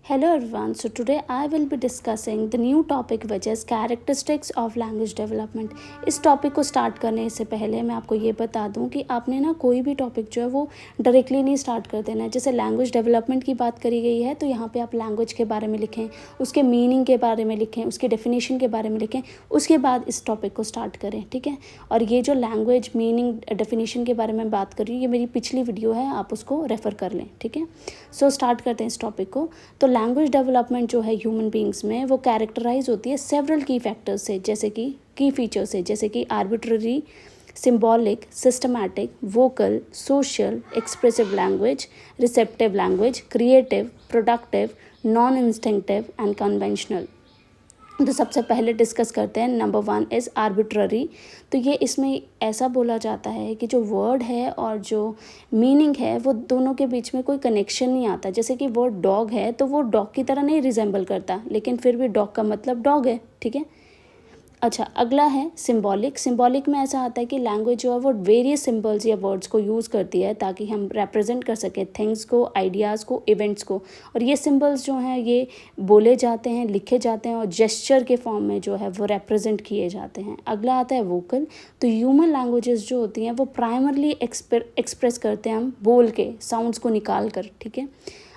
Hello everyone, so today I will be discussing the new topic which is characteristics of language development. इस topic को start करने से पहले मैं आपको ये बता दूं कि आपने ना कोई भी टॉपिक जो है वो डायरेक्टली नहीं स्टार्ट कर देना है। जैसे लैंग्वेज डेवलपमेंट की बात करी गई है तो यहाँ पे आप लैंग्वेज के बारे में लिखें, उसके मीनिंग के बारे में लिखें, उसके डेफिनेशन के बारे में लिखें, उसके बाद इस टॉपिक को स्टार्ट करें, ठीक है। और ये जो लैंग्वेज मीनिंग डेफिनेशन के बारे में बात कर रही हूँ, ये मेरी पिछली वीडियो है, आप उसको रेफ़र कर लें, ठीक है। सो स्टार्ट करते हैं इस टॉपिक को। तो लैंग्वेज डेवलपमेंट जो है ह्यूमन बींग्स में वो कैरेक्टराइज होती है सेवरल की फैक्टर्स से, जैसे कि की फीचर्स से, जैसे कि arbitrary, symbolic, systematic, vocal, social, expressive language, receptive language, creative, productive, non instinctive and conventional. तो सबसे पहले डिस्कस करते हैं। Number 1 is arbitrary. तो ये इसमें ऐसा बोला जाता है कि जो वर्ड है और जो मीनिंग है वो दोनों के बीच में कोई कनेक्शन नहीं आता। जैसे कि वर्ड डॉग है तो वो डॉग की तरह नहीं रिजेंबल करता, लेकिन फिर भी डॉग का मतलब डॉग है, ठीक है। अच्छा, अगला है सिंबॉलिक। सिंबॉलिक में ऐसा आता है कि लैंग्वेज जो है वो वेरियस सिंबल्स या वर्ड्स को यूज़ करती है ताकि हम रिप्रेजेंट कर सकें थिंग्स को, आइडियाज़ को, इवेंट्स को। और ये सिंबल्स जो हैं ये बोले जाते हैं, लिखे जाते हैं और जेस्चर के फॉर्म में जो है वो रिप्रेजेंट किए जाते हैं। अगला आता है वोकल। तो ह्यूमन लैंग्वेजेस जो होती हैं वो प्राइमरली एक्सप्रेस करते हैं हम बोल के, साउंड्स को निकाल कर, ठीक है।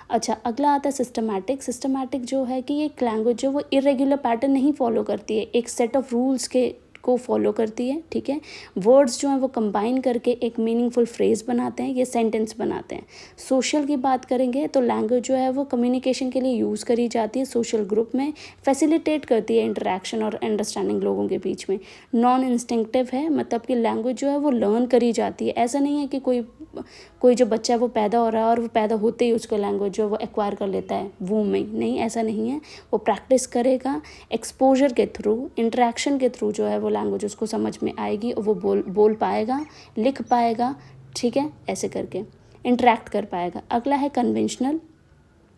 अच्छा, अगला आता है सिस्टमैटिक। सिस्टमैटिक जो है कि एक लैंग्वेज जो वो इरेगुलर पैटर्न नहीं फॉलो करती है, एक सेट ऑफ रूल्स को फॉलो करती है, ठीक है। वर्ड्स जो हैं वो कंबाइन करके एक मीनिंगफुल फ्रेज बनाते हैं, ये सेंटेंस बनाते हैं। सोशल की बात करेंगे तो लैंग्वेज जो है वो कम्युनिकेशन के लिए यूज़ करी जाती है, सोशल ग्रुप में फैसिलिटेट करती है इंटरेक्शन और अंडरस्टैंडिंग लोगों के बीच में। नॉन इंस्टिंक्टिव है, मतलब कि लैंग्वेज जो है वो लर्न करी जाती है। ऐसा नहीं है कि कोई जो बच्चा है वो पैदा हो रहा है और वो पैदा होते ही उसको लैंग्वेज जो है वो एक्वायर कर लेता है वूम में, नहीं, ऐसा नहीं है। वो प्रैक्टिस करेगा, एक्सपोजर के थ्रू, इंटरेक्शन के थ्रू जो है वो लैंग्वेज उसको समझ में आएगी और वो बोल पाएगा, लिख पाएगा, ठीक है, ऐसे करके इंटरेक्ट कर पाएगा। अगला है कन्वेंशनल।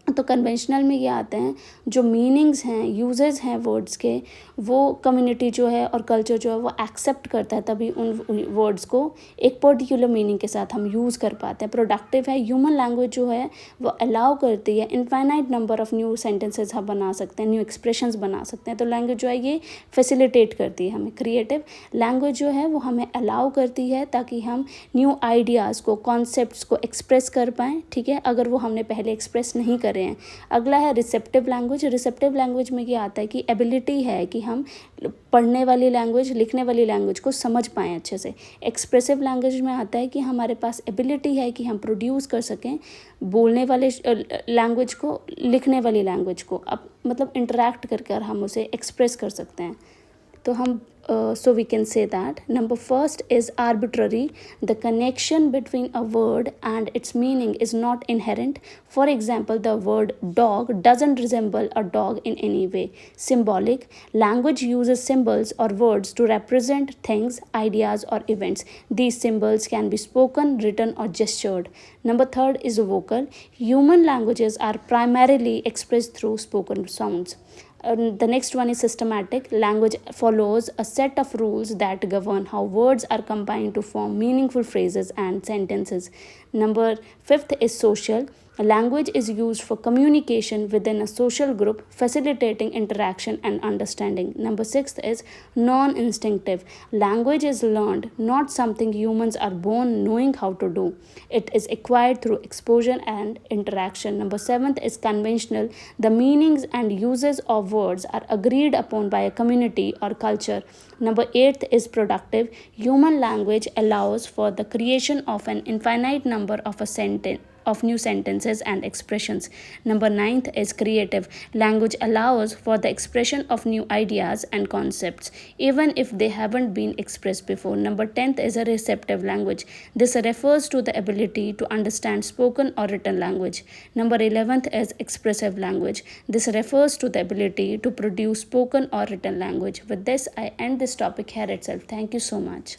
तो कन्वेंशनल में ये आते हैं जो मीनिंग्स हैं, यूजेस हैं वर्ड्स के, वो कम्युनिटी जो है और कल्चर जो है वो एक्सेप्ट करता है, तभी उन वर्ड्स को एक पर्टिकुलर मीनिंग के साथ हम यूज़ कर पाते हैं। प्रोडक्टिव है, ह्यूमन लैंग्वेज जो है वो अलाउ करती है infinite number of new sentences हम बना सकते हैं, न्यू एक्सप्रेशंस बना सकते हैं। तो लैंग्वेज जो है ये फैसिलिटेट करती है हमें। क्रिएटिव लैंग्वेज जो है वो हमें अलाउ करती है ताकि हम न्यू आइडियाज़ को, कॉन्सेप्ट्स को एक्सप्रेस कर पाएँ, ठीक है, अगर वो हमने पहले एक्सप्रेस नहीं कर हैं। अगला है रिसेप्टिव लैंग्वेज। रिसेप्टिव लैंग्वेज में ये आता है कि एबिलिटी है कि हम पढ़ने वाली लैंग्वेज, लिखने वाली लैंग्वेज को समझ पाएँ अच्छे से। एक्सप्रेसिव लैंग्वेज में आता है कि हमारे पास एबिलिटी है कि हम प्रोड्यूस कर सकें बोलने वाले लैंग्वेज को, लिखने वाली लैंग्वेज को, अब मतलब इंटरेक्ट कर हम उसे एक्सप्रेस कर सकते हैं। तो हम so we can say that number first is arbitrary. The connection between a word and its meaning is not inherent. For example, the word dog doesn't resemble a dog in any way. Symbolic language uses symbols or words to represent things, ideas or events. These symbols can be spoken, written or gestured. Number third is vocal. Human languages are primarily expressed through spoken sounds. The next one is systematic. Language follows a set of rules that govern how words are combined to form meaningful phrases and sentences. Number 5th is social. Language is used for communication within a social group, facilitating interaction and understanding. Number 6th is non-instinctive. Language is learned, not something humans are born knowing how to do. It is acquired through exposure and interaction. Number 7th is conventional. The meanings and uses of words are agreed upon by a community or culture. Number 8th is productive. Human language allows for the creation of an infinite number of new sentences and expressions. Number 9th is creative. Language allows for the expression of new ideas and concepts, even if they haven't been expressed before. Number 10th is a receptive language. This refers to the ability to understand spoken or written language. Number 11th is expressive language. This refers to the ability to produce spoken or written language. With this, I end this topic here itself. Thank you so much.